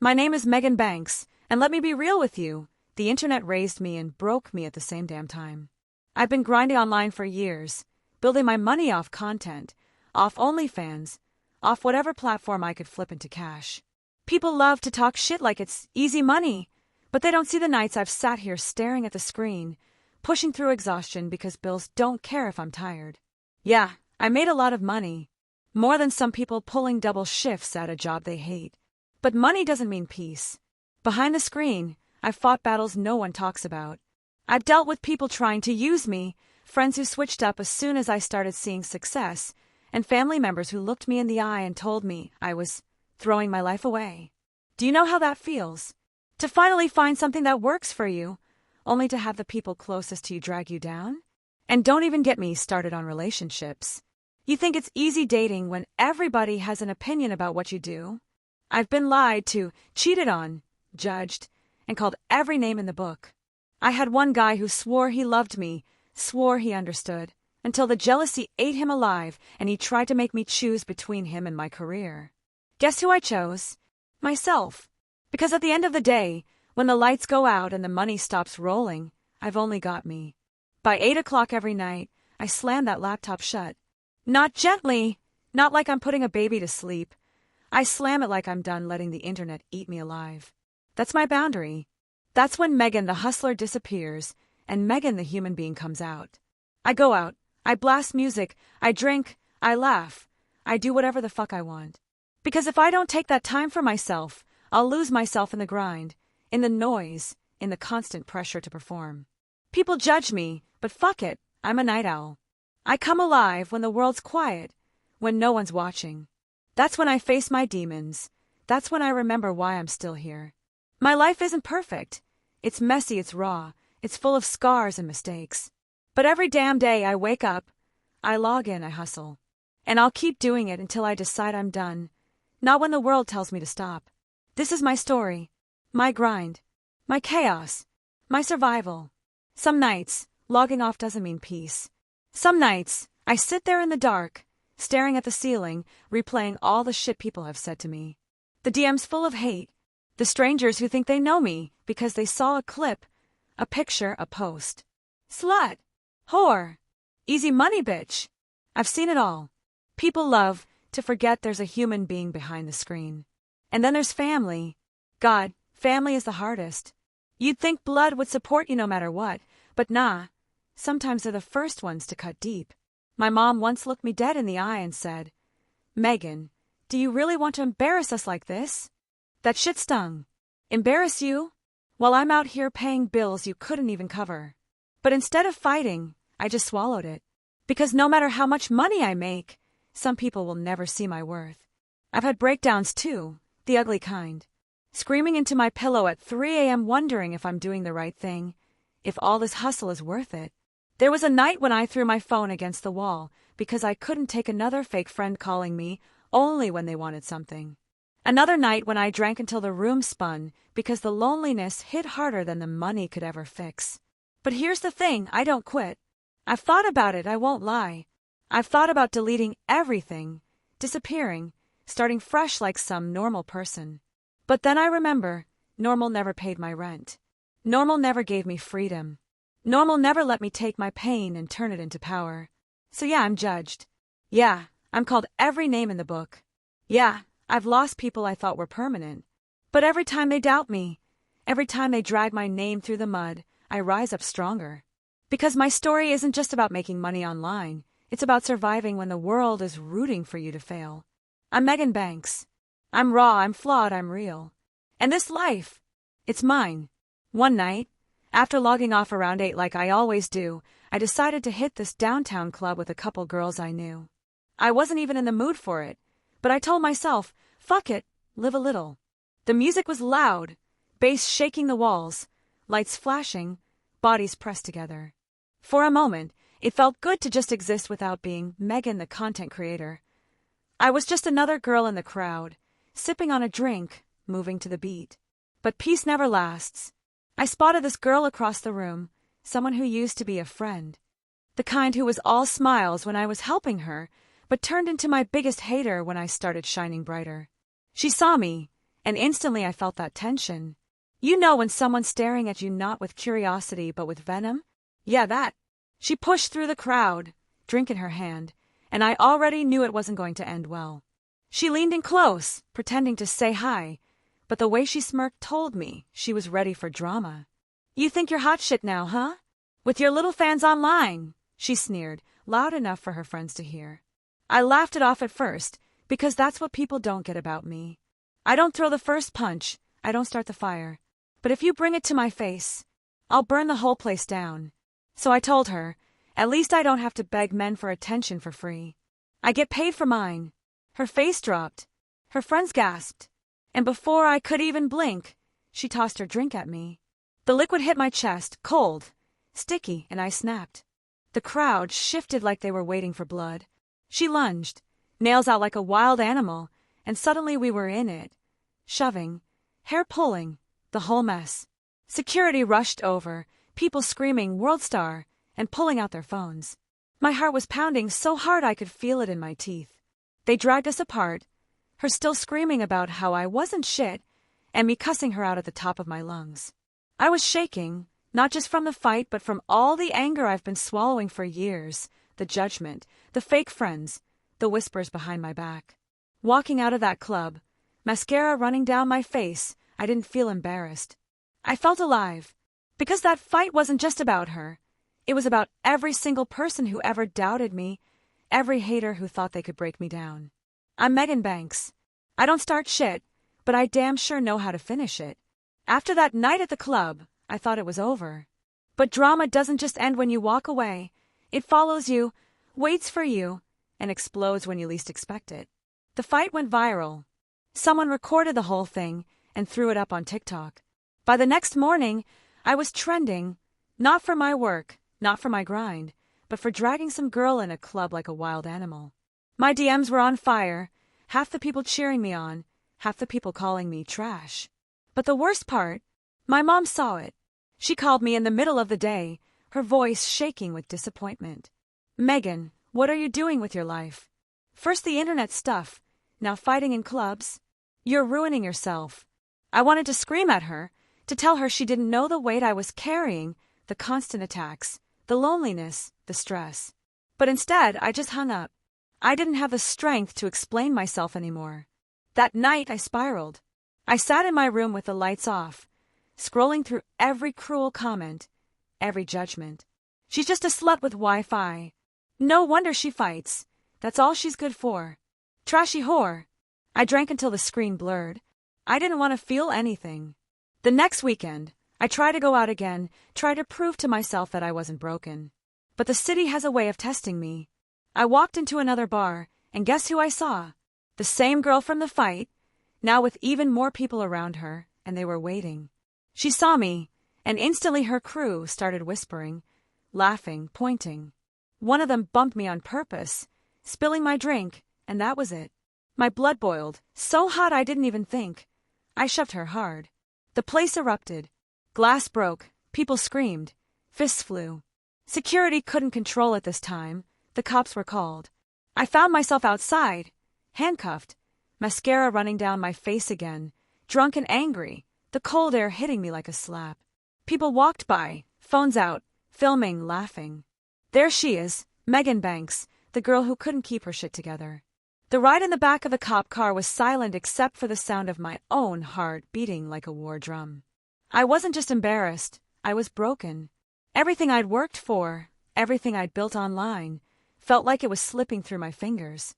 My name is Megan Banks, and let me be real with you, the internet raised me and broke me at the same damn time. I've been grinding online for years, building my money off content, off OnlyFans, off whatever platform I could flip into cash. People love to talk shit like it's easy money, but they don't see the nights I've sat here staring at the screen, pushing through exhaustion because bills don't care if I'm tired. Yeah, I made a lot of money. More than some people pulling double shifts at a job they hate. But money doesn't mean peace. Behind the screen, I've fought battles no one talks about. I've dealt with people trying to use me, friends who switched up as soon as I started seeing success, and family members who looked me in the eye and told me I was throwing my life away. Do you know how that feels? To finally find something that works for you, only to have the people closest to you drag you down? And don't even get me started on relationships. You think it's easy dating when everybody has an opinion about what you do? I've been lied to, cheated on, judged, and called every name in the book. I had one guy who swore he loved me, swore he understood, until the jealousy ate him alive and he tried to make me choose between him and my career. Guess who I chose? Myself. Because at the end of the day, when the lights go out and the money stops rolling, I've only got me. By 8 o'clock every night, I slam that laptop shut. Not gently, not like I'm putting a baby to sleep. I slam it like I'm done letting the internet eat me alive. That's my boundary. That's when Megan the hustler disappears and Megan the human being comes out. I go out, I blast music, I drink, I laugh, I do whatever the fuck I want. Because if I don't take that time for myself, I'll lose myself in the grind, in the noise, in the constant pressure to perform. People judge me, but fuck it, I'm a night owl. I come alive when the world's quiet, when no one's watching. That's when I face my demons. That's when I remember why I'm still here. My life isn't perfect. It's messy, it's raw, it's full of scars and mistakes. But every damn day I wake up, I log in, I hustle. And I'll keep doing it until I decide I'm done. Not when the world tells me to stop. This is my story. My grind. My chaos. My survival. Some nights, logging off doesn't mean peace. Some nights, I sit there in the dark, staring at the ceiling, replaying all the shit people have said to me. The DMs full of hate. The strangers who think they know me because they saw a clip, a picture, a post. Slut. Whore. Easy money bitch. I've seen it all. People love to forget there's a human being behind the screen. And then there's family. God, family is the hardest. You'd think blood would support you no matter what, but nah. Sometimes they're the first ones to cut deep. My mom once looked me dead in the eye and said, "Megan, do you really want to embarrass us like this?" That shit stung. Embarrass you? While I'm out here paying bills you couldn't even cover. But instead of fighting, I just swallowed it. Because no matter how much money I make, some people will never see my worth. I've had breakdowns too, the ugly kind. Screaming into my pillow at 3 a.m. wondering if I'm doing the right thing, if all this hustle is worth it. There was a night when I threw my phone against the wall because I couldn't take another fake friend calling me only when they wanted something. Another night when I drank until the room spun because the loneliness hit harder than the money could ever fix. But here's the thing, I don't quit. I've thought about it, I won't lie. I've thought about deleting everything, disappearing, starting fresh like some normal person. But then I remember, normal never paid my rent. Normal never gave me freedom. Normal never let me take my pain and turn it into power. So yeah, I'm judged. Yeah, I'm called every name in the book. Yeah, I've lost people I thought were permanent. But every time they doubt me, every time they drag my name through the mud, I rise up stronger. Because my story isn't just about making money online, it's about surviving when the world is rooting for you to fail. I'm Megan Banks. I'm raw, I'm flawed, I'm real. And this life, it's mine. One night, after logging off around 8 like I always do, I decided to hit this downtown club with a couple girls I knew. I wasn't even in the mood for it, but I told myself, fuck it, live a little. The music was loud, bass shaking the walls, lights flashing, bodies pressed together. For a moment, it felt good to just exist without being Megan the content creator. I was just another girl in the crowd, sipping on a drink, moving to the beat. But peace never lasts. I spotted this girl across the room, someone who used to be a friend. The kind who was all smiles when I was helping her, but turned into my biggest hater when I started shining brighter. She saw me, and instantly I felt that tension. You know when someone's staring at you not with curiosity but with venom? Yeah, that. She pushed through the crowd, drink in her hand, and I already knew it wasn't going to end well. She leaned in close, pretending to say hi, but the way she smirked told me she was ready for drama. You think you're hot shit now, huh? With your little fans online, she sneered, loud enough for her friends to hear. I laughed it off at first, because that's what people don't get about me. I don't throw the first punch, I don't start the fire. But if you bring it to my face, I'll burn the whole place down. So I told her, at least I don't have to beg men for attention for free. I get paid for mine. Her face dropped. Her friends gasped. And before I could even blink, she tossed her drink at me. The liquid hit my chest, cold, sticky, and I snapped. The crowd shifted like they were waiting for blood. She lunged, nails out like a wild animal, and suddenly we were in it. Shoving, hair pulling, the whole mess. Security rushed over, people screaming "World Star" and pulling out their phones. My heart was pounding so hard I could feel it in my teeth. They dragged us apart, her still screaming about how I wasn't shit, and me cussing her out at the top of my lungs. I was shaking, not just from the fight but from all the anger I've been swallowing for years, the judgment, the fake friends, the whispers behind my back. Walking out of that club, mascara running down my face, I didn't feel embarrassed. I felt alive, because that fight wasn't just about her. It was about every single person who ever doubted me, every hater who thought they could break me down. I'm Megan Banks. I don't start shit, but I damn sure know how to finish it. After that night at the club, I thought it was over. But drama doesn't just end when you walk away. It follows you, waits for you, and explodes when you least expect it. The fight went viral. Someone recorded the whole thing and threw it up on TikTok. By the next morning, I was trending, not for my work, not for my grind, but for dragging some girl in a club like a wild animal. My DMs were on fire, half the people cheering me on, half the people calling me trash. But the worst part, my mom saw it. She called me in the middle of the day, her voice shaking with disappointment. Megan, what are you doing with your life? First the internet stuff, now fighting in clubs. You're ruining yourself. I wanted to scream at her, to tell her she didn't know the weight I was carrying, the constant attacks, the loneliness, the stress. But instead, I just hung up. I didn't have the strength to explain myself anymore. That night, I spiraled. I sat in my room with the lights off, scrolling through every cruel comment, every judgment. She's just a slut with Wi-Fi. No wonder she fights. That's all she's good for. Trashy whore. I drank until the screen blurred. I didn't want to feel anything. The next weekend, I tried to go out again, try to prove to myself that I wasn't broken. But the city has a way of testing me. I walked into another bar, and guess who I saw? The same girl from the fight, now with even more people around her, and they were waiting. She saw me, and instantly her crew started whispering, laughing, pointing. One of them bumped me on purpose, spilling my drink, and that was it. My blood boiled, so hot I didn't even think. I shoved her hard. The place erupted. Glass broke, people screamed, fists flew. Security couldn't control it this time. The cops were called. I found myself outside, handcuffed, mascara running down my face again, drunk and angry, the cold air hitting me like a slap. People walked by, phones out, filming, laughing. There she is, Megan Banks, the girl who couldn't keep her shit together. The ride in the back of the cop car was silent except for the sound of my own heart beating like a war drum. I wasn't just embarrassed, I was broken. Everything I'd worked for, everything I'd built online, felt like it was slipping through my fingers.